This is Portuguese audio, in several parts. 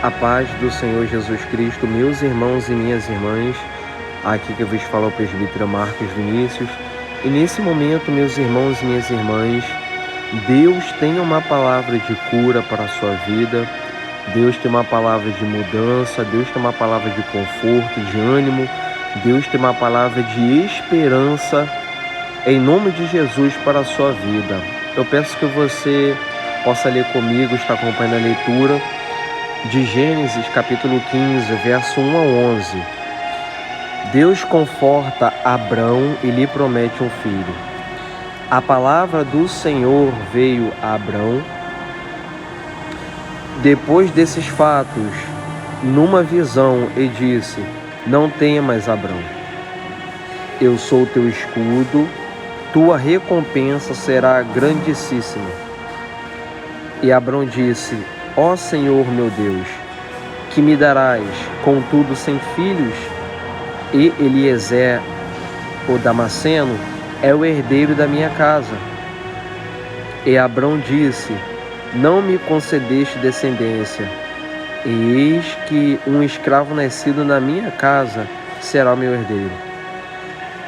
A paz do Senhor Jesus Cristo, meus irmãos e minhas irmãs. Aqui que eu vos falo é o presbítero Marcos Vinícius. E nesse momento, meus irmãos e minhas irmãs, Deus tem uma palavra de cura para a sua vida. Deus tem uma palavra de mudança. Deus tem uma palavra de conforto, de ânimo. Deus tem uma palavra de esperança em nome de Jesus para a sua vida. Eu peço que você possa ler comigo, estar acompanhando a leitura de Gênesis capítulo 15, verso 1 a 11. Deus conforta Abrão e lhe promete um filho. A palavra do Senhor veio a Abrão depois desses fatos, numa visão, e disse: Não temas, Abrão. Eu sou teu escudo, tua recompensa será grandíssima. E Abrão disse: Ó Senhor meu Deus, que me darás, contudo sem filhos? E Eliezer, o Damasceno, é o herdeiro da minha casa. E Abrão disse: Não me concedeste descendência, e eis que um escravo nascido na minha casa será o meu herdeiro.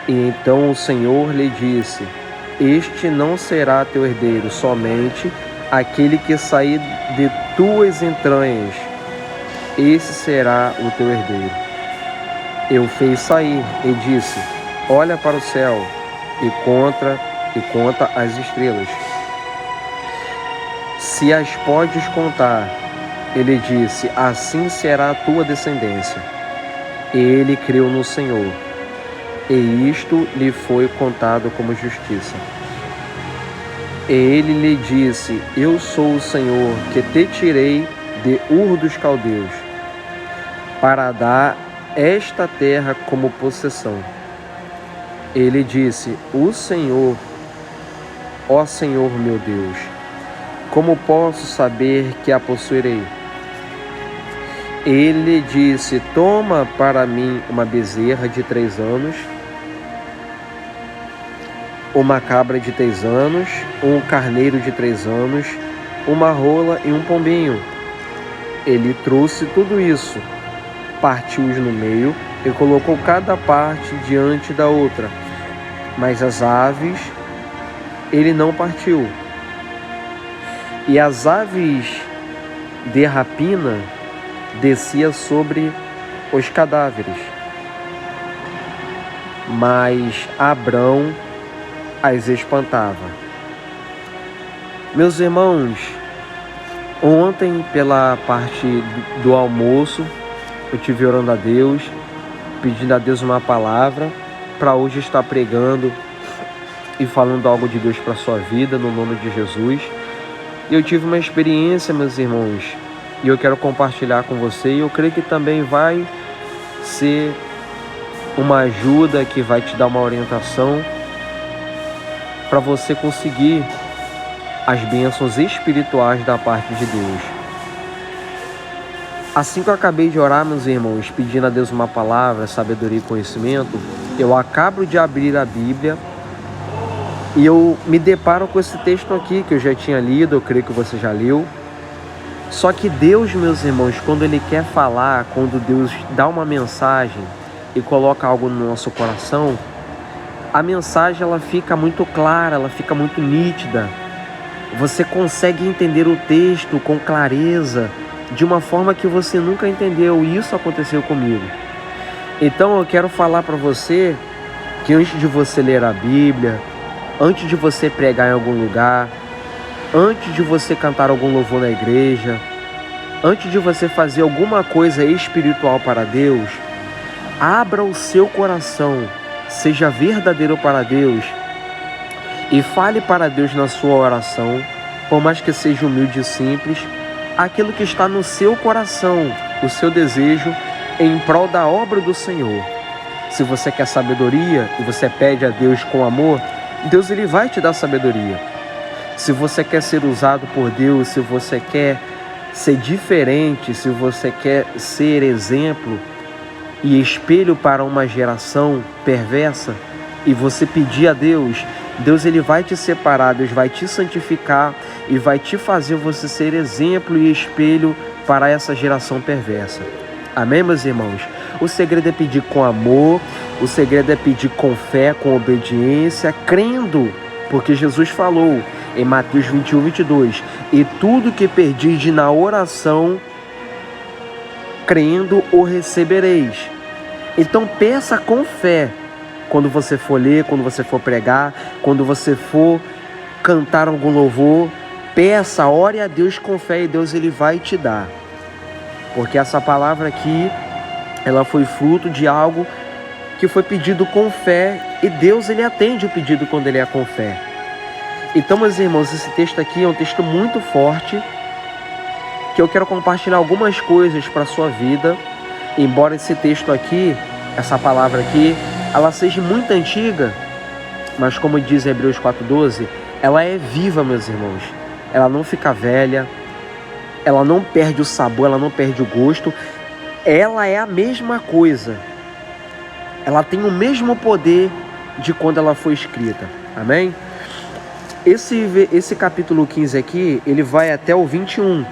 E então o Senhor lhe disse: Este não será teu herdeiro, somente aquele que sair de tuas entranhas, esse será o teu herdeiro. Eu fez sair e disse: Olha para o céu e conta as estrelas, se as podes contar. Ele disse: Assim será a tua descendência. E ele creu no Senhor, e isto lhe foi contado como justiça. E ele lhe disse: Eu sou o Senhor que te tirei de Ur dos Caldeus, para dar esta terra como possessão. Ele disse: O Senhor, ó Senhor meu Deus, como posso saber que a possuirei? Ele disse: Toma para mim uma bezerra de 3 anos, uma cabra de 3 anos, um carneiro de 3 anos, uma rola e um pombinho. Ele trouxe tudo isso, partiu-os no meio e colocou cada parte diante da outra. Mas as aves ele não partiu. E as aves de rapina desciam sobre os cadáveres. Mas Abrão as espantava. Meus irmãos, ontem pela parte do almoço, eu estive orando a Deus, pedindo a Deus uma palavra para hoje estar pregando e falando algo de Deus para a sua vida, no nome de Jesus. E eu tive uma experiência, meus irmãos, e eu quero compartilhar com você, e eu creio que também vai ser uma ajuda, que vai te dar uma orientação para você conseguir as bênçãos espirituais da parte de Deus. Assim que eu acabei de orar, meus irmãos, pedindo a Deus uma palavra, sabedoria e conhecimento, eu acabo de abrir a Bíblia e eu me deparo com esse texto aqui que eu já tinha lido, eu creio que você já leu. Só que Deus, meus irmãos, quando Ele quer falar, quando Deus dá uma mensagem e coloca algo no nosso coração, a mensagem ela fica muito clara, ela fica muito nítida. Você consegue entender o texto com clareza, de uma forma que você nunca entendeu, e isso aconteceu comigo. Então eu quero falar para você que antes de você ler a Bíblia, antes de você pregar em algum lugar, antes de você cantar algum louvor na igreja, antes de você fazer alguma coisa espiritual para Deus, abra o seu coração, seja verdadeiro para Deus e fale para Deus na sua oração, por mais que seja humilde e simples, aquilo que está no seu coração, o seu desejo em prol da obra do Senhor. Se você quer sabedoria e você pede a Deus com amor, Deus ele vai te dar sabedoria. Se você quer ser usado por Deus, se você quer ser diferente, se você quer ser exemplo e espelho para uma geração perversa, e você pedir a Deus, Deus ele vai te separar, Deus vai te santificar e vai te fazer você ser exemplo e espelho para essa geração perversa. Amém, meus irmãos? O segredo é pedir com amor, o segredo é pedir com fé, com obediência, crendo, porque Jesus falou em Mateus 21, 22, e tudo que perdide na oração, crendo, o recebereis. Então peça com fé, quando você for ler, quando você for pregar, quando você for cantar algum louvor, peça, ore a Deus com fé e Deus ele vai te dar. Porque essa palavra aqui, ela foi fruto de algo que foi pedido com fé e Deus ele atende o pedido quando ele é com fé. Então, meus irmãos, esse texto aqui é um texto muito forte que eu quero compartilhar algumas coisas para a sua vida. Embora esse texto aqui, essa palavra aqui, ela seja muito antiga, mas como diz Hebreus 4:12, ela é viva, meus irmãos. Ela não fica velha, ela não perde o sabor, ela não perde o gosto. Ela é a mesma coisa. Ela tem o mesmo poder de quando ela foi escrita. Amém? Esse capítulo 15 aqui, ele vai até o 21.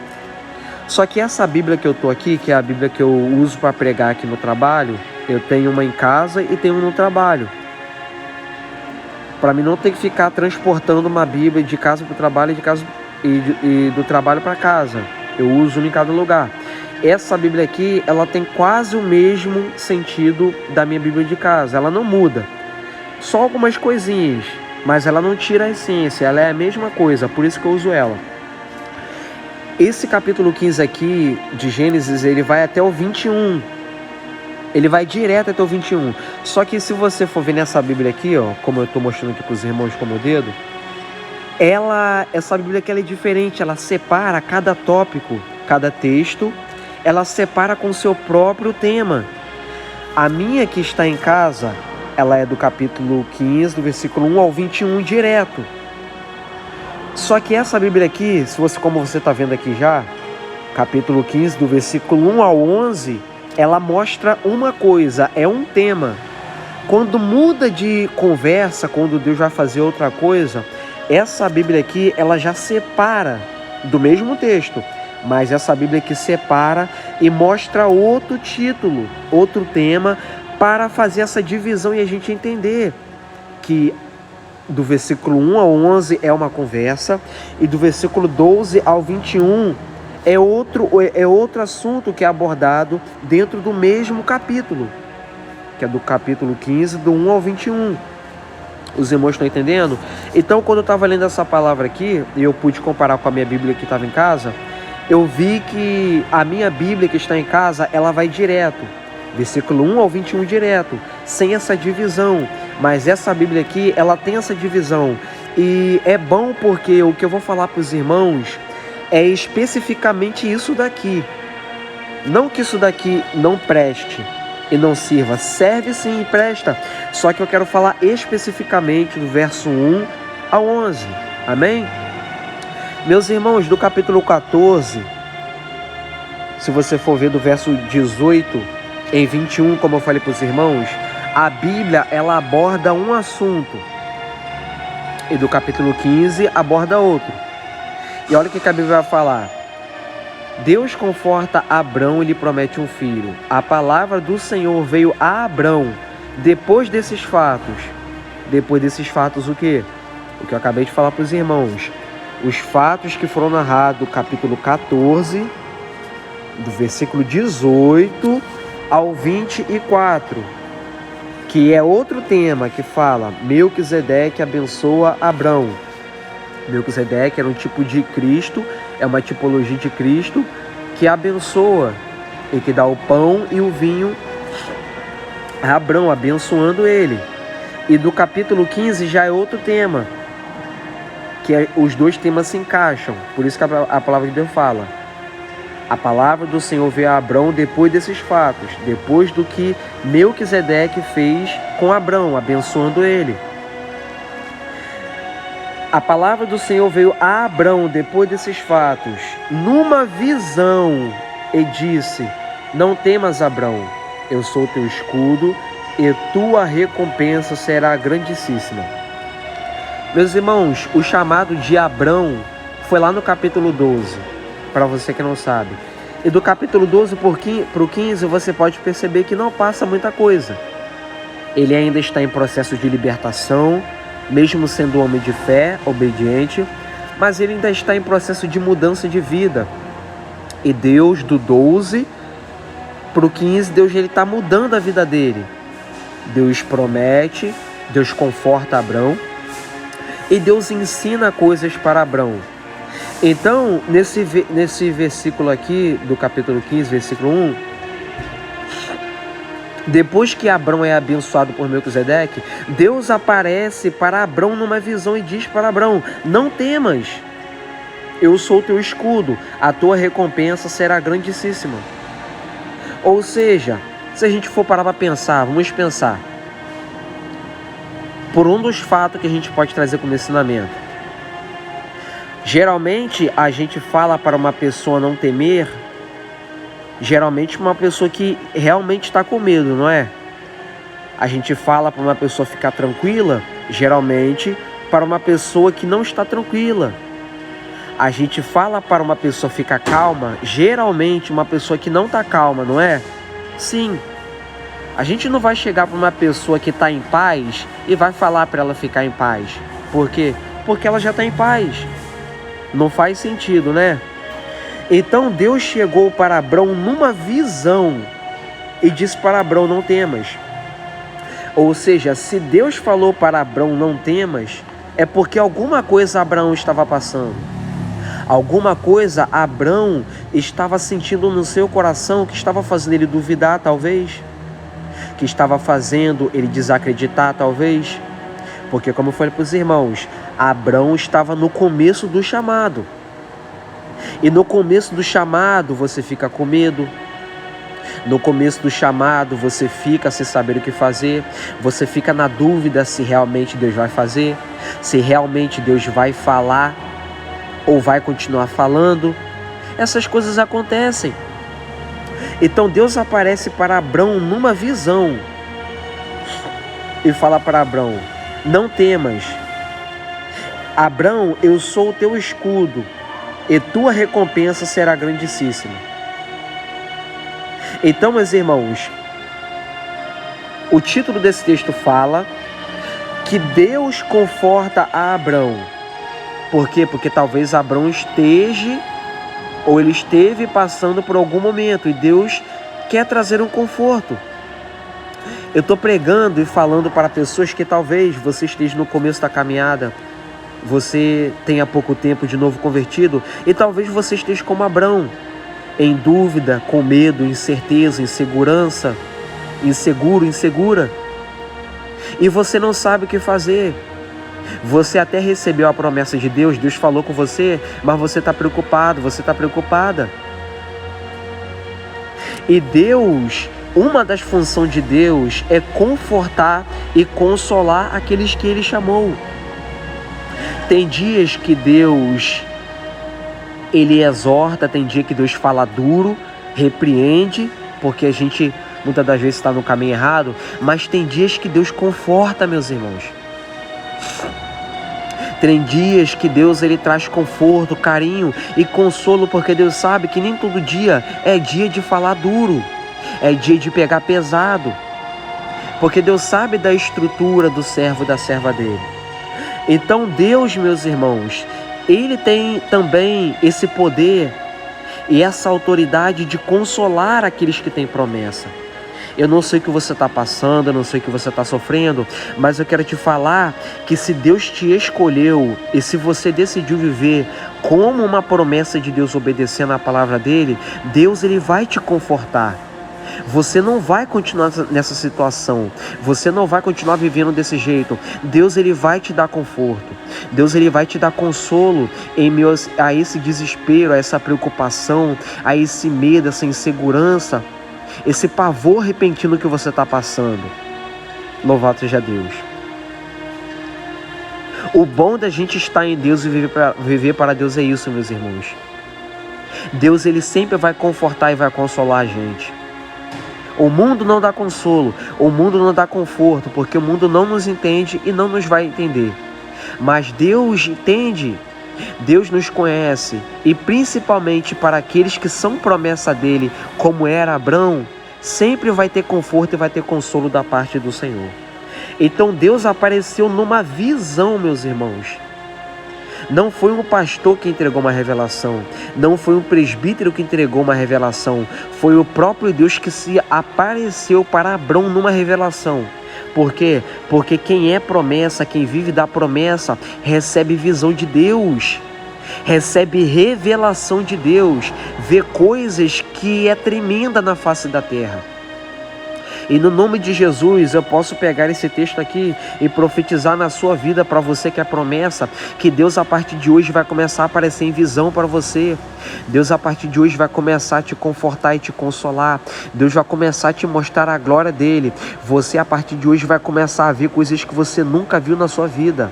Só que essa Bíblia que eu tô aqui, que é a Bíblia que eu uso para pregar aqui no trabalho, eu tenho uma em casa e tenho uma no trabalho. Para mim não ter que ficar transportando uma Bíblia de casa para o trabalho e do trabalho para casa. Eu uso uma em cada lugar. Essa Bíblia aqui, ela tem quase o mesmo sentido da minha Bíblia de casa. Ela não muda. Só algumas coisinhas, mas ela não tira a essência. Ela é a mesma coisa, por isso que eu uso ela. Esse capítulo 15 aqui de Gênesis, ele vai até o 21. Ele vai direto até o 21. Só que se você for ver nessa Bíblia aqui, ó, como eu estou mostrando aqui para os irmãos com o meu dedo, essa Bíblia aqui ela é diferente. Ela separa cada tópico, cada texto, ela separa com o seu próprio tema. A minha que está em casa, ela é do capítulo 15, do versículo 1 ao 21 direto. Só que essa Bíblia aqui, como você está vendo aqui já, capítulo 15, do versículo 1 ao 11, ela mostra uma coisa, é um tema. Quando muda de conversa, quando Deus vai fazer outra coisa, essa Bíblia aqui, ela já separa do mesmo texto, mas essa Bíblia aqui separa e mostra outro título, outro tema, para fazer essa divisão e a gente entender que do versículo 1 ao 11 é uma conversa e do versículo 12 ao 21 é outro assunto que é abordado dentro do mesmo capítulo, que é do capítulo 15, do 1 ao 21. Os irmãos estão entendendo? Então, quando eu estava lendo essa palavra aqui, e eu pude comparar com a minha Bíblia que estava em casa, eu vi que a minha Bíblia que está em casa, ela vai direto, versículo 1 ao 21 direto, sem essa divisão. Mas essa Bíblia aqui, ela tem essa divisão. E é bom porque o que eu vou falar para os irmãos é especificamente isso daqui. Não que isso daqui não preste e não sirva. Serve sim e presta. Só que eu quero falar especificamente do verso 1 ao 11. Amém? Meus irmãos, do capítulo 14, se você for ver do verso 18 em 21, como eu falei para os irmãos, a Bíblia, ela aborda um assunto. E do capítulo 15, aborda outro. E olha o que a Bíblia vai falar. Deus conforta Abrão e lhe promete um filho. A palavra do Senhor veio a Abrão depois desses fatos. Depois desses fatos o quê? O que eu acabei de falar para os irmãos. Os fatos que foram narrados do capítulo 14, do versículo 18 ao 24. Que é outro tema que fala, Melquisedeque abençoa Abrão. Melquisedeque era um tipo de Cristo, é uma tipologia de Cristo que abençoa e que dá o pão e o vinho a Abrão, abençoando ele. E do capítulo 15 já é outro tema, que os dois temas se encaixam, por isso que a palavra de Deus fala. A palavra do Senhor veio a Abrão depois desses fatos, depois do que Melquisedeque fez com Abrão, abençoando ele. A palavra do Senhor veio a Abrão depois desses fatos, numa visão, e disse: não temas, Abrão, eu sou teu escudo e tua recompensa será grandíssima. Meus irmãos, o chamado de Abrão foi lá no capítulo 12. Para você que não sabe, E do capítulo 12 para o 15, você pode perceber que não passa muita coisa. Ele ainda está em processo de libertação, mesmo sendo homem de fé, obediente, mas ele ainda está em processo de mudança de vida. E Deus, do 12 para o 15, Deus está mudando a vida dele. Deus promete, Deus conforta Abrão e Deus ensina coisas para Abrão. Então, nesse versículo aqui, do capítulo 15, versículo 1, depois que Abrão é abençoado por Melquisedeque, Deus aparece para Abrão numa visão e diz para Abrão: não temas, eu sou teu escudo, a tua recompensa será grandíssima. Ou seja, se a gente for parar para pensar, vamos pensar por um dos fatos que a gente pode trazer como ensinamento. Geralmente a gente fala para uma pessoa não temer, geralmente uma pessoa que realmente está com medo, não é? A gente fala para uma pessoa ficar tranquila, geralmente para uma pessoa que não está tranquila. A gente fala para uma pessoa ficar calma, geralmente uma pessoa que não está calma, não é? Sim. A gente não vai chegar para uma pessoa que está em paz e vai falar para ela ficar em paz. Por quê? Porque ela já está em paz. Não faz sentido, né? Então Deus chegou para Abrão numa visão e disse para Abrão: não temas. Ou seja, se Deus falou para Abrão: não temas, é porque alguma coisa Abrão estava passando. Alguma coisa Abrão estava sentindo no seu coração que estava fazendo ele duvidar, talvez. Que estava fazendo ele desacreditar, talvez. Porque, como eu falei para os irmãos, Abrão estava no começo do chamado. E no começo do chamado você fica com medo. No começo do chamado você fica sem saber o que fazer. Você fica na dúvida se realmente Deus vai fazer, se realmente Deus vai falar ou vai continuar falando. Essas coisas acontecem. Então Deus aparece para Abrão numa visão e fala para Abrão: não temas. Abrão, eu sou o teu escudo e tua recompensa será grandíssima. Então, meus irmãos, o título desse texto fala que Deus conforta a Abrão. Por quê? Porque talvez Abrão esteja ou ele esteve passando por algum momento e Deus quer trazer um conforto. Eu estou pregando e falando para pessoas que talvez você esteja no começo da caminhada, você tenha pouco tempo de novo convertido e talvez você esteja como Abrão, em dúvida, com medo, incerteza, insegurança, inseguro, insegura. E você não sabe o que fazer. Você até recebeu a promessa de Deus, Deus falou com você, mas você está preocupado, você está preocupada. E Deus, uma das funções de Deus é confortar e consolar aqueles que Ele chamou. Tem dias que Deus, Ele exorta, tem dia que Deus fala duro, repreende, porque a gente muitas das vezes está no caminho errado, mas tem dias que Deus conforta, meus irmãos. Tem dias que Deus ele traz conforto, carinho e consolo, porque Deus sabe que nem todo dia é dia de falar duro, é dia de pegar pesado, porque Deus sabe da estrutura do servo e da serva dele. Então Deus, meus irmãos, Ele tem também esse poder e essa autoridade de consolar aqueles que têm promessa. Eu não sei o que você está passando, eu não sei o que você está sofrendo, mas eu quero te falar que se Deus te escolheu e se você decidiu viver como uma promessa de Deus, obedecendo a palavra dele, Deus ele vai te confortar. Você não vai continuar nessa situação, você não vai continuar vivendo desse jeito. Deus ele vai te dar conforto, Deus ele vai te dar consolo em meio a esse desespero, a essa preocupação, a esse medo, essa insegurança, esse pavor repentino que você está passando. Louvado seja Deus. O bom da gente estar em Deus e viver para Deus é isso, meus irmãos. Deus ele sempre vai confortar e vai consolar a gente. O mundo não dá consolo, o mundo não dá conforto, porque o mundo não nos entende e não nos vai entender. Mas Deus entende Deus nos conhece, e principalmente para aqueles que são promessa dele, como era Abrão, sempre vai ter conforto e vai ter consolo da parte do Senhor. Então Deus apareceu numa visão, meus irmãos. Não foi um pastor que entregou uma revelação, não foi um presbítero que entregou uma revelação, foi o próprio Deus que se apareceu para Abrão numa revelação. Por quê? Porque quem é promessa, quem vive da promessa, recebe visão de Deus, recebe revelação de Deus, vê coisas que é tremenda na face da terra. E no nome de Jesus, eu posso pegar esse texto aqui e profetizar na sua vida, para você que é promessa, que Deus a partir de hoje vai começar a aparecer em visão para você. Deus a partir de hoje vai começar a te confortar e te consolar. Deus vai começar a te mostrar a glória dele. Você a partir de hoje vai começar a ver coisas que você nunca viu na sua vida.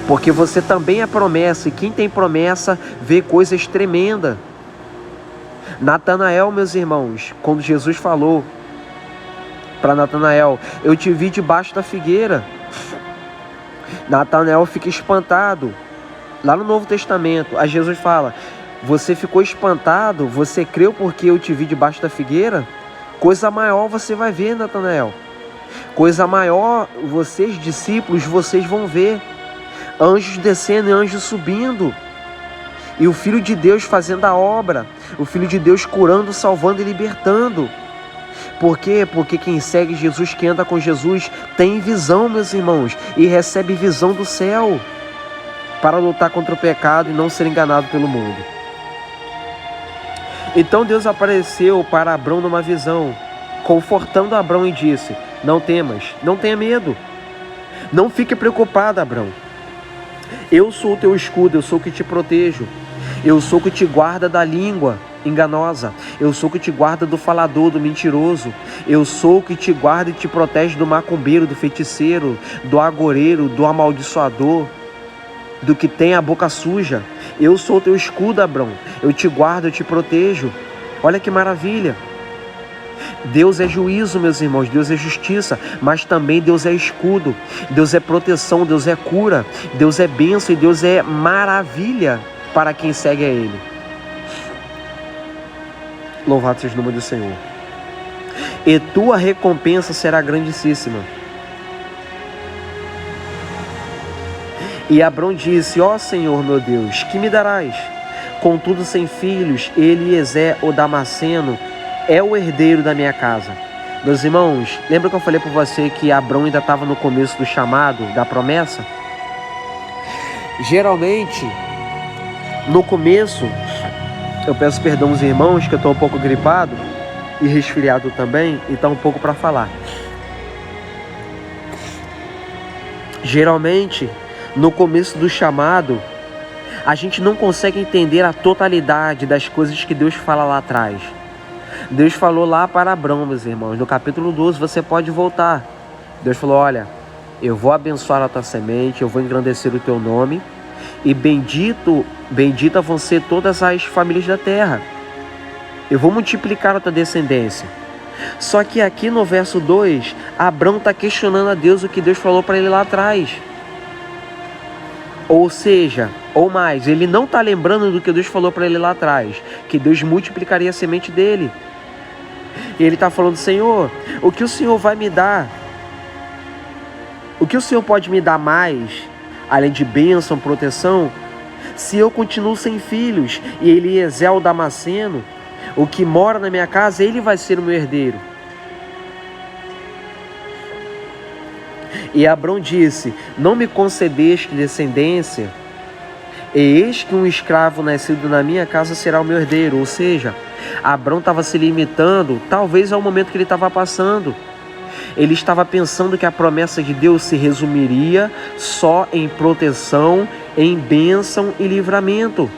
Porque você também é promessa, e quem tem promessa vê coisas tremendas. Natanael, meus irmãos, quando Jesus falou para Natanael, eu te vi debaixo da figueira, Natanael fica espantado. Lá no Novo Testamento, aí Jesus fala, você ficou espantado, você creu porque eu te vi debaixo da figueira? Coisa maior você vai ver, Natanael. Coisa maior, vocês discípulos, vocês vão ver. Anjos descendo e anjos subindo. E o Filho de Deus fazendo a obra. O Filho de Deus curando, salvando e libertando. Por quê? Porque quem segue Jesus, quem anda com Jesus, tem visão, meus irmãos. E recebe visão do céu. Para lutar contra o pecado e não ser enganado pelo mundo. Então Deus apareceu para Abrão numa visão, confortando Abrão e disse, não temas, não tenha medo. Não fique preocupado, Abrão. Eu sou o teu escudo, eu sou o que te protejo. Eu sou o que te guarda da língua enganosa. Eu sou o que te guarda do falador, do mentiroso. Eu sou o que te guarda e te protege do macumbeiro, do feiticeiro, do agoreiro, do amaldiçoador, do que tem a boca suja. Eu sou o teu escudo, Abrão. Eu te guardo, eu te protejo. Olha que maravilha. Deus é juízo, meus irmãos, Deus é justiça, mas também Deus é escudo, Deus é proteção, Deus é cura, Deus é bênção e Deus é maravilha para quem segue a Ele. Louvado seja o nome do Senhor. E tua recompensa será grandíssima. E Abrão disse, ó Senhor meu Deus, que me darás? Contudo sem filhos, Eliezer o Damasceno é o herdeiro da minha casa. Meus irmãos, lembra que eu falei para você que Abrão ainda estava no começo do chamado, da promessa? Geralmente, no começo, eu peço perdão aos irmãos que eu estou um pouco gripado e resfriado também, e está um pouco para falar. Geralmente, no começo do chamado, a gente não consegue entender a totalidade das coisas que Deus fala lá atrás. Deus falou lá para Abrão, meus irmãos, no capítulo 12, você pode voltar. Deus falou, olha, eu vou abençoar a tua semente, eu vou engrandecer o teu nome, e bendita vão ser todas as famílias da terra. Eu vou multiplicar a tua descendência. Só que aqui no verso 2, Abrão está questionando a Deus o que Deus falou para ele lá atrás. Ou seja, ou mais, ele não está lembrando do que Deus falou para ele lá atrás, que Deus multiplicaria a semente dele. E ele está falando, Senhor, o que o Senhor vai me dar? O que o Senhor pode me dar mais, além de bênção, proteção, se eu continuo sem filhos? E Eliezer o Damasceno, o que mora na minha casa, ele vai ser o meu herdeiro. E Abrão disse, não me concedeste descendência, e eis que um escravo nascido na minha casa será o meu herdeiro. Ou seja, Abrão estava se limitando, talvez ao momento que ele estava passando. Ele estava pensando que a promessa de Deus se resumiria só em proteção, em bênção e livramento.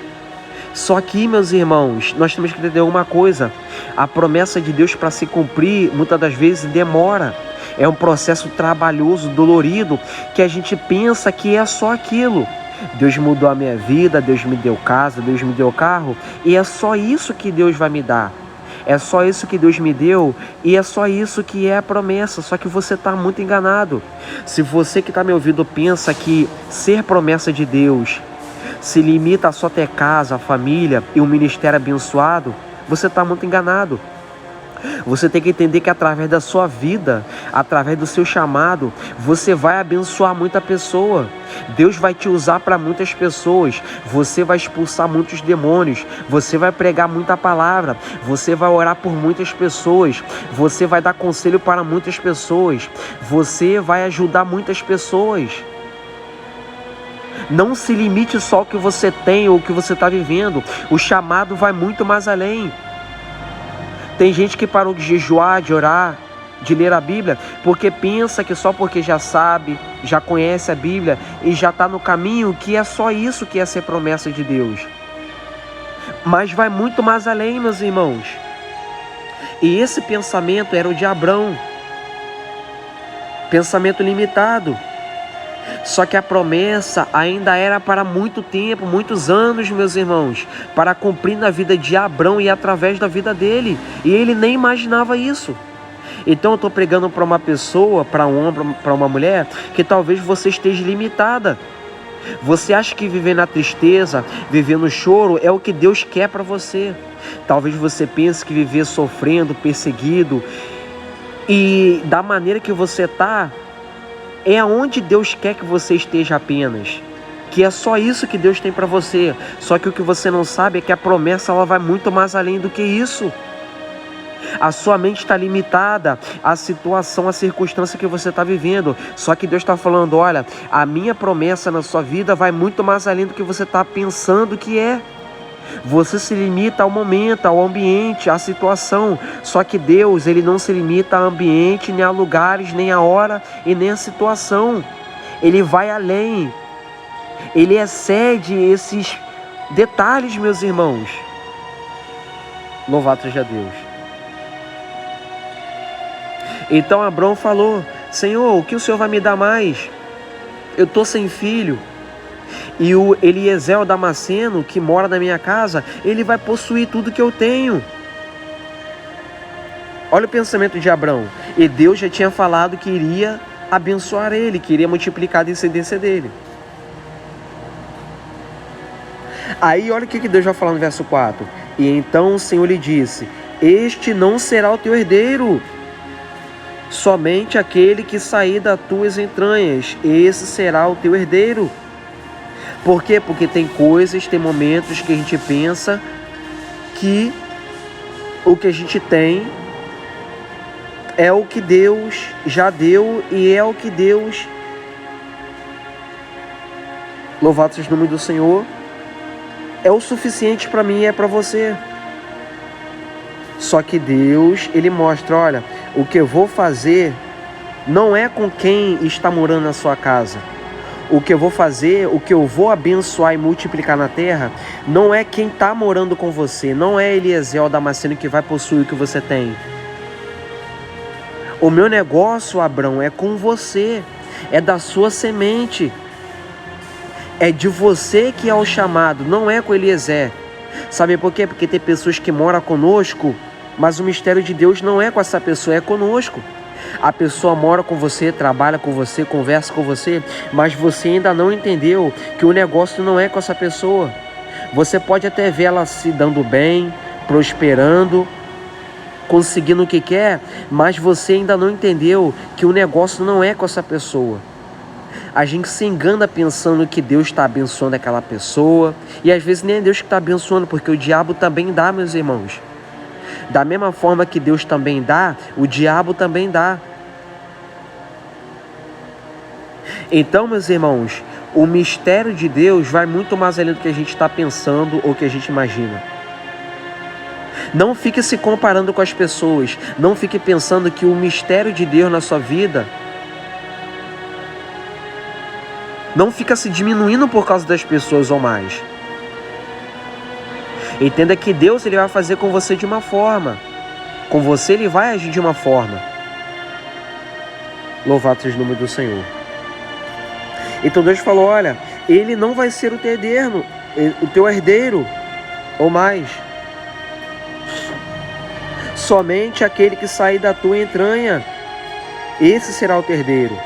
Só que, meus irmãos, nós temos que entender uma coisa. A promessa de Deus, para se cumprir, muitas das vezes demora. É um processo trabalhoso, dolorido, que a gente pensa que é só aquilo. Deus mudou a minha vida, Deus me deu casa, Deus me deu carro, e é só isso que Deus vai me dar. é só isso que Deus me deu e é só isso que é a promessa. Só que você está muito enganado. Se você que está me ouvindo pensa que ser promessa de Deus se limita a só ter casa, família e um ministério abençoado, você está muito enganado. Você tem que entender que através da sua vida, através do seu chamado, você vai abençoar muita pessoa. Deus vai te usar para muitas pessoas. Você vai expulsar muitos demônios. Você vai pregar muita palavra. Você vai orar por muitas pessoas. Você vai dar conselho para muitas pessoas. Você vai ajudar muitas pessoas. Não se limite só ao que você tem ou o que você está vivendo. O chamado vai muito mais além. Tem gente que parou de jejuar, de orar, de ler a Bíblia, porque pensa que só porque já sabe, já conhece a Bíblia e já está no caminho, que é só isso que é ser promessa de Deus. Mas vai muito mais além, meus irmãos. E esse pensamento era o de Abrão. Pensamento limitado. Só que a promessa ainda era para muito tempo, muitos anos, meus irmãos, para cumprir na vida de Abrão e através da vida dele. E ele nem imaginava isso. Então eu estou pregando para uma pessoa, para um homem, para uma mulher, que talvez você esteja limitada. Você acha que viver na tristeza, viver no choro é o que Deus quer para você. Talvez você pense que viver sofrendo, perseguido e da maneira que você está, é aonde Deus quer que você esteja apenas. Que é só isso que Deus tem para você. Só que o que você não sabe é que a promessa ela vai muito mais além do que isso. A sua mente está limitada à situação, à circunstância que você está vivendo. Só que Deus está falando, olha, a minha promessa na sua vida vai muito mais além do que você está pensando que é. Você se limita ao momento, ao ambiente, à situação. Só que Deus, Ele não se limita a ambiente, nem a lugares, nem a hora e nem a situação. Ele vai além. Ele excede esses detalhes, meus irmãos. Louvado seja Deus. Então Abrão falou, Senhor, o que o Senhor vai me dar mais? Eu estou sem filho. E o Eliezer, o Damasceno, que mora na minha casa, ele vai possuir tudo que eu tenho. Olha o pensamento de Abrão. E Deus já tinha falado que iria abençoar ele, que iria multiplicar a descendência dele. Aí olha o que Deus vai falar no verso 4. E então o Senhor lhe disse, este não será o teu herdeiro, somente aquele que sair das tuas entranhas, esse será o teu herdeiro. Por quê? Porque tem coisas, tem momentos que a gente pensa que o que a gente tem é o que Deus já deu e é o que Deus, louvado seja o nome do Senhor, é o suficiente para mim e é para você. Só que Deus, Ele mostra, olha, o que eu vou fazer não é com quem está morando na sua casa. O que eu vou fazer, o que eu vou abençoar e multiplicar na terra, não é quem está morando com você, não é Eliezer o Damasceno que vai possuir o que você tem. O meu negócio, Abrão, é com você, é da sua semente, é de você que é o chamado, não é com Eliezer. Sabe por quê? Porque tem pessoas que moram conosco, mas o mistério de Deus não é com essa pessoa, é conosco. A pessoa mora com você, trabalha com você, conversa com você, mas você ainda não entendeu que o negócio não é com essa pessoa. Você pode até ver ela se dando bem, prosperando, conseguindo o que quer, mas você ainda não entendeu que o negócio não é com essa pessoa. A gente se engana pensando que Deus está abençoando aquela pessoa, e às vezes nem é Deus que está abençoando, porque o diabo também dá, meus irmãos. Da mesma forma que Deus também dá, o diabo também dá. Então, meus irmãos, o mistério de Deus vai muito mais além do que a gente está pensando ou que a gente imagina. Não fique se comparando com as pessoas. Não fique pensando que o mistério de Deus na sua vida não fica se diminuindo por causa das pessoas ou mais. Entenda que Deus ele vai fazer com você de uma forma. Com você ele vai agir de uma forma. Louvado seja o nome do Senhor. Então Deus falou, olha, ele não vai ser o teu herdeiro, ou mais. Somente aquele que sair da tua entranha, esse será o herdeiro.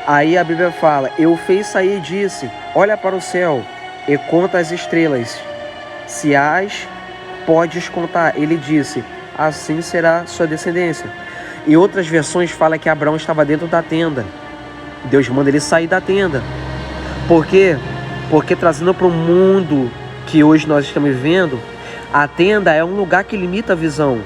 Aí a Bíblia fala, eu fez sair e disse, olha para o céu e conta as estrelas, se as podes contar. Ele disse, assim será sua descendência. Em outras versões fala que Abraão estava dentro da tenda. Deus manda ele sair da tenda. Por quê? Porque trazendo para o mundo que hoje nós estamos vivendo, a tenda é um lugar que limita a visão.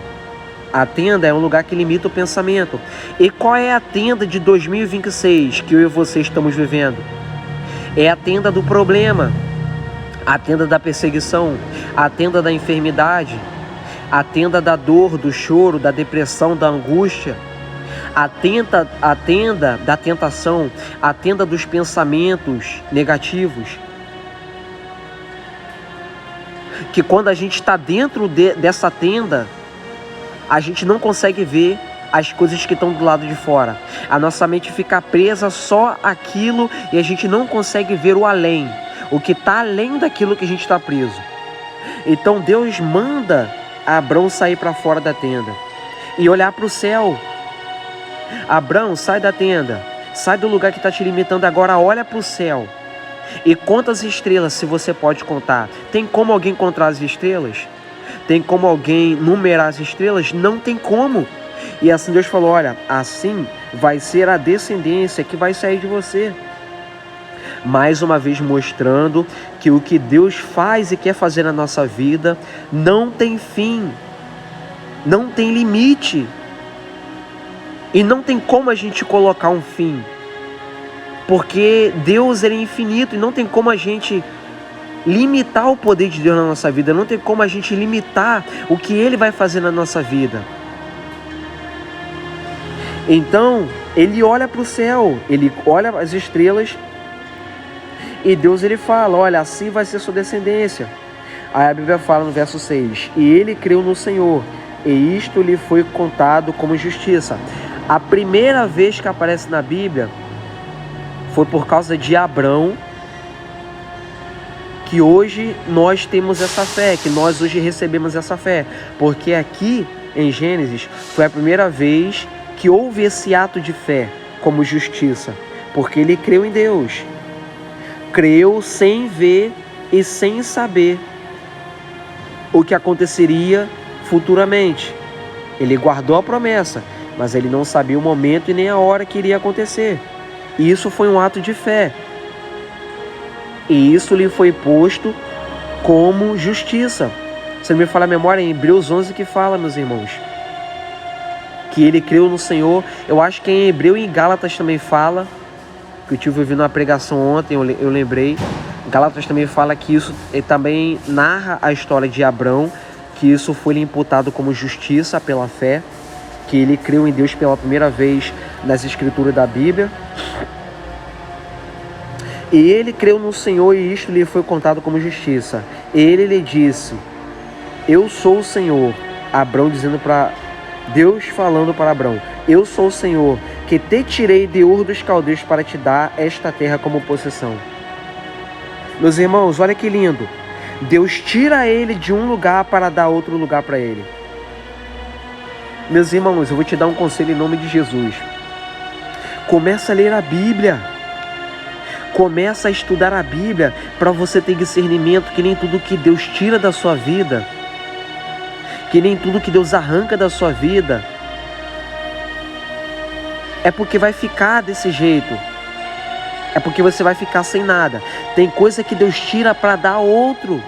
A tenda é um lugar que limita o pensamento. E qual é a tenda de 2026 que eu e você estamos vivendo? É a tenda do problema, a tenda da perseguição, a tenda da enfermidade, a tenda da dor, do choro, da depressão, da angústia, a tenda da tentação, a tenda dos pensamentos negativos. Que quando a gente está dentro dessa tenda, a gente não consegue ver as coisas que estão do lado de fora. A nossa mente fica presa só àquilo e a gente não consegue ver o além, o que está além daquilo que a gente está preso. Então Deus manda Abrão sair para fora da tenda e olhar para o céu. Abrão, sai da tenda, sai do lugar que está te limitando agora, olha para o céu e conta as estrelas, se você pode contar. Tem como alguém contar as estrelas? Tem como alguém numerar as estrelas? Não tem como. E assim Deus falou, olha, assim vai ser a descendência que vai sair de você. Mais uma vez mostrando que o que Deus faz e quer fazer na nossa vida não tem fim, não tem limite. E não tem como a gente colocar um fim. Porque Deus ele é infinito e não tem como a gente limitar o poder de Deus na nossa vida, não tem como a gente limitar o que Ele vai fazer na nossa vida. Então, ele olha para o céu, ele olha as estrelas e Deus ele fala, olha, assim vai ser sua descendência. Aí a Bíblia fala no verso 6, e ele creu no Senhor, e isto lhe foi contado como justiça. A primeira vez que aparece na Bíblia foi por causa de Abrão, que hoje nós temos essa fé, que nós hoje recebemos essa fé, porque aqui em Gênesis foi a primeira vez que houve esse ato de fé como justiça, porque ele creu em Deus, creu sem ver e sem saber o que aconteceria futuramente. Ele guardou a promessa, mas ele não sabia o momento e nem a hora que iria acontecer. E isso foi um ato de fé. E isso lhe foi posto como justiça. Se não me falha a memória, é em Hebreus 11 que fala, meus irmãos, que ele creu no Senhor. Eu acho que em Hebreu e em Gálatas também fala, que eu tive ouvindo uma pregação ontem, eu lembrei. Gálatas também fala que isso também narra a história de Abrão, que isso foi lhe imputado como justiça pela fé, que ele creu em Deus pela primeira vez nas escrituras da Bíblia. E ele creu no Senhor e isto lhe foi contado como justiça. Ele lhe disse, eu sou o Senhor. Abrão dizendo para Deus, falando para Abrão, eu sou o Senhor, que te tirei de Ur dos Caldeus para te dar esta terra como possessão. Meus irmãos, olha que lindo. Deus tira ele de um lugar para dar outro lugar para ele. Meus irmãos, eu vou te dar um conselho em nome de Jesus. Começa a ler a Bíblia. Começa a estudar a Bíblia para você ter discernimento que nem tudo que Deus tira da sua vida, que nem tudo que Deus arranca da sua vida, é porque vai ficar desse jeito. É porque você vai ficar sem nada. Tem coisa que Deus tira para dar outro.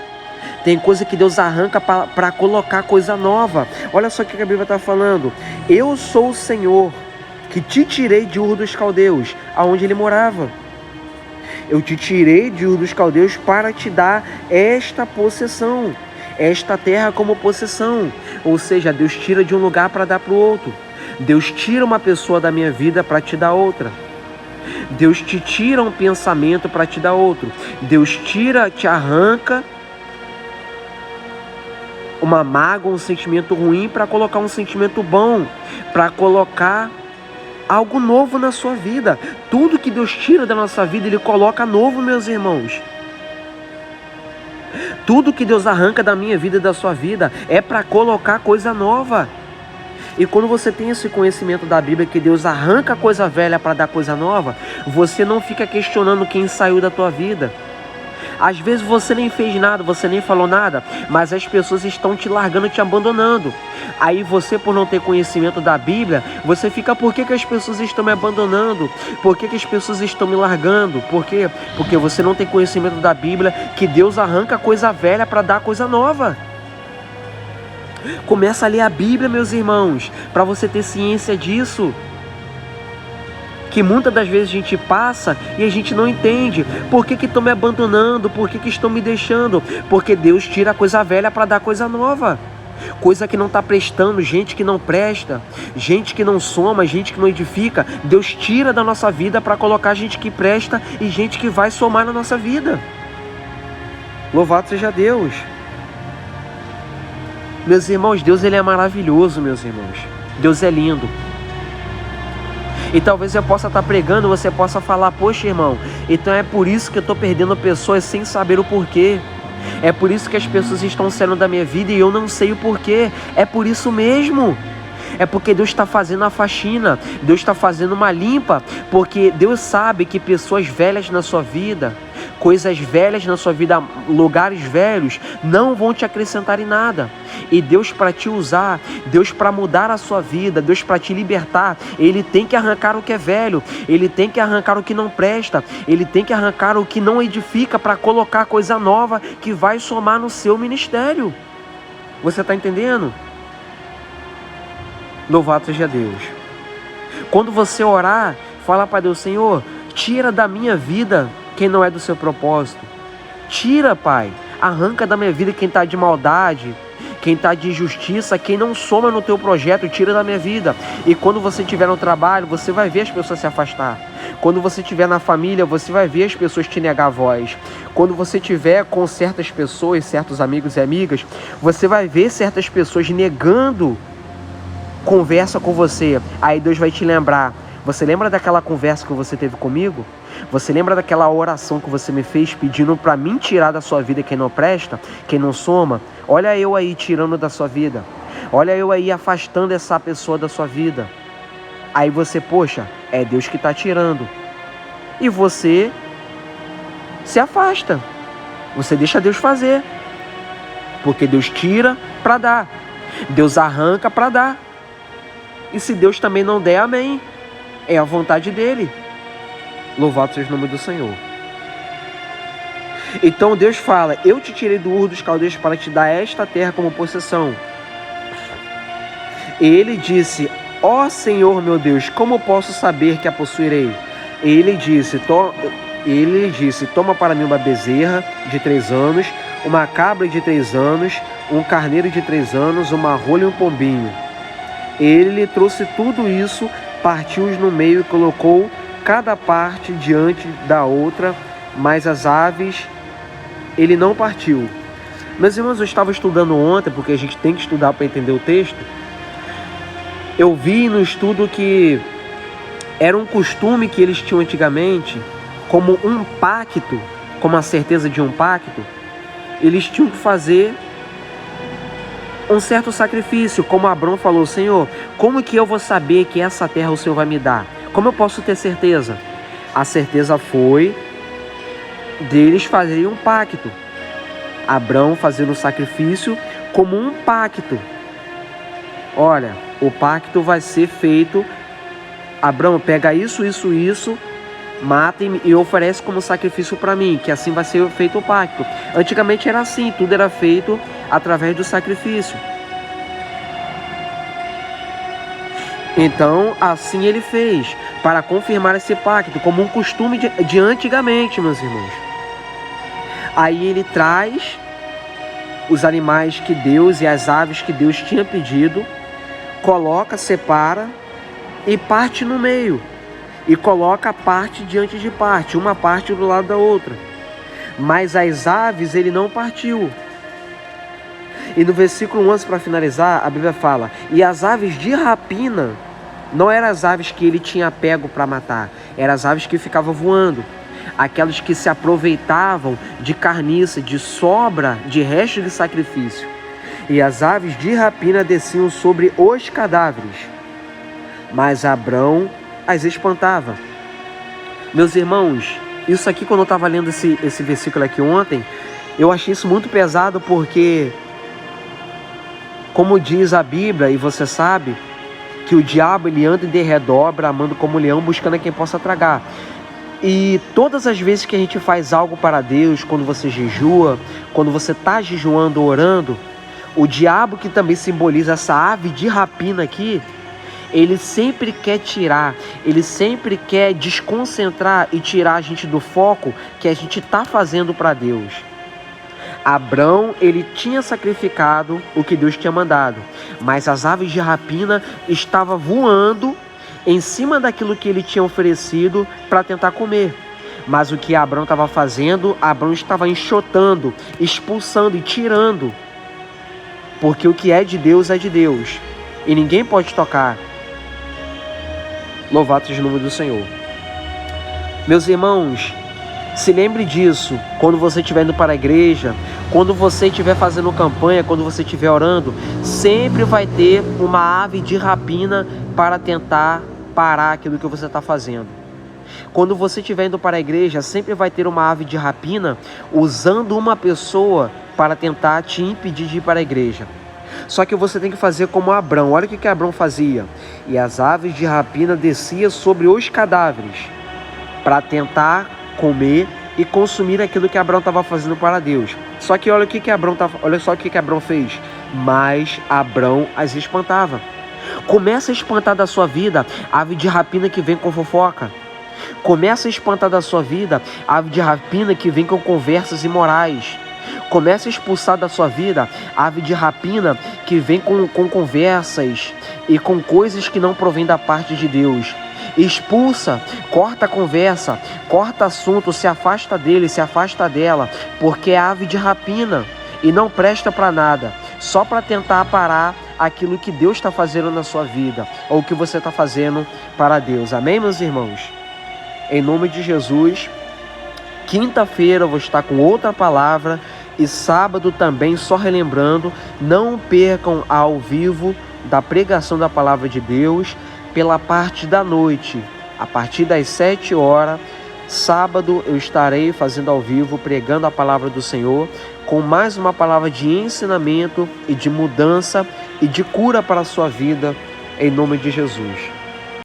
Tem coisa que Deus arranca para colocar coisa nova. Olha só o que a Bíblia está falando. Eu sou o Senhor que te tirei de Ur dos Caldeus, aonde ele morava. Eu te tirei de Ur dos Caldeus para te dar esta possessão, esta terra como possessão. Ou seja, Deus tira de um lugar para dar para o outro. Deus tira uma pessoa da minha vida para te dar outra. Deus te tira um pensamento para te dar outro. Deus te arranca uma mágoa, um sentimento ruim para colocar um sentimento bom, para colocar algo novo na sua vida. Tudo que Deus tira da nossa vida, Ele coloca novo, meus irmãos. Tudo que Deus arranca da minha vida e da sua vida é para colocar coisa nova. E quando você tem esse conhecimento da Bíblia, que Deus arranca coisa velha para dar coisa nova, você não fica questionando quem saiu da tua vida. Às vezes você nem fez nada, você nem falou nada, mas as pessoas estão te largando, te abandonando. Aí você, por não ter conhecimento da Bíblia, você fica, por que as pessoas estão me abandonando? Por que as pessoas estão me largando? Por quê? Porque você não tem conhecimento da Bíblia, que Deus arranca coisa velha para dar coisa nova. Começa a ler a Bíblia, meus irmãos, para você ter ciência disso. Que muitas das vezes a gente passa e a gente não entende. Por que estão me abandonando? Por que estão me deixando? Porque Deus tira a coisa velha para dar coisa nova. Coisa que não está prestando, gente que não presta, gente que não soma, gente que não edifica. Deus tira da nossa vida para colocar gente que presta e gente que vai somar na nossa vida. Louvado seja Deus. Meus irmãos, Deus ele é maravilhoso, meus irmãos. Deus é lindo. E talvez eu possa estar pregando, você possa falar, poxa irmão, então é por isso que eu estou perdendo pessoas sem saber o porquê. É por isso que as pessoas estão saindo da minha vida e eu não sei o porquê. É por isso mesmo. É porque Deus está fazendo a faxina, Deus está fazendo uma limpa, porque Deus sabe que pessoas velhas na sua vida, coisas velhas na sua vida, lugares velhos, não vão te acrescentar em nada. E Deus, para te usar, Deus, para mudar a sua vida, Deus, para te libertar, Ele tem que arrancar o que é velho, Ele tem que arrancar o que não presta, Ele tem que arrancar o que não edifica para colocar coisa nova que vai somar no seu ministério. Você está entendendo? Louvado seja Deus. Quando você orar, fala para Deus, Senhor, tira da minha vida quem não é do seu propósito. Tira, Pai, arranca da minha vida quem está de maldade, quem está de injustiça, quem não soma no teu projeto, tira da minha vida. E quando você estiver no trabalho, você vai ver as pessoas se afastar. Quando você estiver na família, você vai ver as pessoas te negar a voz. Quando você estiver com certas pessoas, certos amigos e amigas, você vai ver certas pessoas negando conversa com você. Aí Deus vai te lembrar. Você lembra daquela conversa que você teve comigo? Você lembra daquela oração que você me fez pedindo para mim tirar da sua vida quem não presta, quem não soma? Olha eu aí tirando da sua vida. Olha eu aí afastando essa pessoa da sua vida. Aí você, poxa, é Deus que está tirando. E você se afasta. Você deixa Deus fazer. Porque Deus tira para dar. Deus arranca para dar. E se Deus também não der, amém. É a vontade dele. Louvado seja o nome do Senhor. Então Deus fala, eu te tirei do Ur dos Caldeus para te dar esta terra como possessão. E ele disse, ó Senhor meu Deus, como posso saber que a possuirei? Ele disse, toma para mim uma bezerra de 3 anos, uma cabra de 3 anos, um carneiro de 3 anos, uma rola e um pombinho. Ele lhe trouxe tudo isso, partiu-os no meio e colocou cada parte diante da outra, mas as aves ele não partiu. Meus irmãos, eu estava estudando ontem, porque a gente tem que estudar para entender o texto. Eu vi no estudo que era um costume que eles tinham antigamente, como um pacto, como a certeza de um pacto, eles tinham que fazer um certo sacrifício, como Abrão falou, Senhor, como que eu vou saber que essa terra o Senhor vai me dar? Como eu posso ter certeza? A certeza foi deles fazerem um pacto. Abrão fazendo o sacrifício como um pacto. Olha, o pacto vai ser feito. Abrão, pega isso, mata-me e oferece como sacrifício para mim, que assim vai ser feito o pacto. Antigamente era assim, tudo era feito através do sacrifício. Então, assim ele fez, para confirmar esse pacto, como um costume de antigamente, meus irmãos. Aí ele traz os animais que Deus e as aves que Deus tinha pedido, coloca, separa e parte no meio. E coloca a parte diante de parte, uma parte do lado da outra. Mas as aves ele não partiu. E no versículo 11, para finalizar, a Bíblia fala, e as aves de rapina, não eram as aves que ele tinha pego para matar, eram as aves que ficavam voando. Aquelas que se aproveitavam de carniça, de sobra, de resto de sacrifício. e as aves de rapina desciam sobre os cadáveres, mas Abrão as espantava. Meus irmãos, isso aqui, quando eu estava lendo esse versículo aqui ontem, eu achei isso muito pesado, porque, como diz a Bíblia, e você sabe, que o diabo ele anda em derredor, bramando como leão, buscando a quem possa tragar. E todas as vezes que a gente faz algo para Deus, quando você jejua, quando você está jejuando, orando, o diabo, que também simboliza essa ave de rapina aqui, ele sempre quer tirar, ele sempre quer desconcentrar e tirar a gente do foco que a gente está fazendo para Deus. Abrão, ele tinha sacrificado o que Deus tinha mandado, mas as aves de rapina estavam voando em cima daquilo que ele tinha oferecido para tentar comer. Mas o que Abrão estava fazendo, Abrão estava enxotando, expulsando e tirando. Porque o que é de Deus e ninguém pode tocar. Louvado seja o nome do Senhor. Meus irmãos, se lembre disso quando você estiver indo para a igreja, quando você estiver fazendo campanha, quando você estiver orando, sempre vai ter uma ave de rapina para tentar parar aquilo que você está fazendo. Quando você estiver indo para a igreja, sempre vai ter uma ave de rapina usando uma pessoa para tentar te impedir de ir para a igreja. Só que você tem que fazer como Abrão. Olha o que Abrão fazia. E as aves de rapina desciam sobre os cadáveres para tentar comer e consumir aquilo que Abrão estava fazendo para Deus. Só que olha só o que Abrão fez. Mas Abrão as espantava. Começa a espantar da sua vida a ave de rapina que vem com fofoca. Começa a espantar da sua vida a ave de rapina que vem com conversas imorais. Começa a expulsar da sua vida a ave de rapina que vem com conversas e com coisas que não provêm da parte de Deus. Expulsa, corta a conversa, corta assunto, se afasta dele, se afasta dela, porque é ave de rapina e não presta para nada, só para tentar parar aquilo que Deus está fazendo na sua vida, ou que você está fazendo para Deus. Amém, meus irmãos? Em nome de Jesus, quinta-feira eu vou estar com outra palavra, e sábado também, só relembrando, não percam ao vivo da pregação da palavra de Deus pela parte da noite, a partir das 7 horas, sábado eu estarei fazendo ao vivo, pregando a palavra do Senhor, com mais uma palavra de ensinamento e de mudança e de cura para a sua vida, em nome de Jesus.